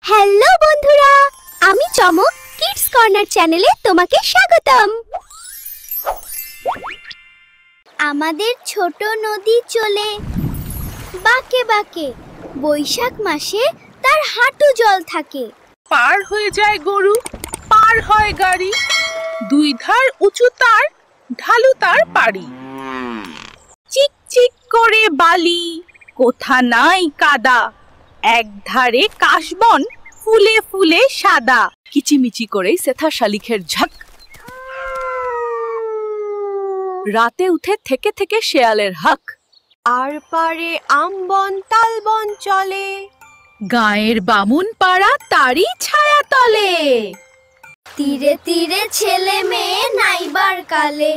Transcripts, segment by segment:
Hello বন্ধুরা, আমি চমক কিডস কর্নার চ্যানেলে তোমাকে স্বাগতম। আমাদের ছোট নদী চলে বাঁকে বাঁকে, বৈশাখ মাসে তার হাঁটু জল থাকে। পার হয়ে যায় গরু, পার হয় গাড়ি, দুই ধার উঁচু তার, ঢালু তার পাড়ি। চিক চিক করে বালি, কোথা নাই কাদা, এক ধারে কাশবন ফুলে ফুলে সাদা। কিচিমিচি করে সেথা শালিখের ঝাঁক, রাতে উঠে থেকে থেকে শেয়ালের হাক। আর পারে আমবন তালবন চলে, গায়ের বামুন পাড়া তারই ছায়া তলে। তীরে তীরে ছেলে মেয়ে নাইবার কালে,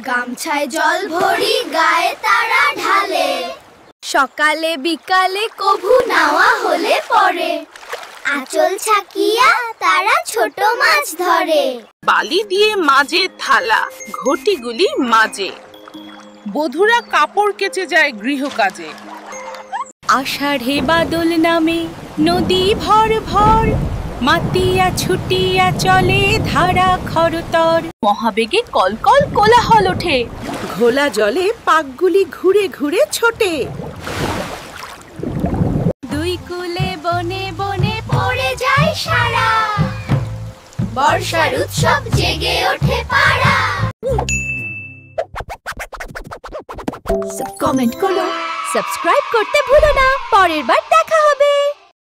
গামছায় জল ভরি গায়ে তারা ঢালে। সকালে বিকালে কভু নাওয়া হলে পরে, আঁচল ছাকিয়া তারা ছোট মাছ ধরে। বালি দিয়ে মাঝে থালা, ঘটিগুলি মাঝে, বধূরা কাপড় কেচে যায় গৃহকাজে। আষাঢ়ে বাদল নামে নদী ভর ভর, মাতিয়া ছুটিয়া চলে ধারা খরতর। মহাবেগে কলকল কোলাহল ওঠে, ঘোলা জলে পাকগুলি ঘুরে ঘুরে ছোটে। দুই কুলে বনে বনে পড়ে যায় সারা, বর্ষার উৎসব জেগে ওঠে পাড়া। কমেন্ট করো, সাবস্ক্রাইব করতে ভুলো না। পরের বার দেখা হবে।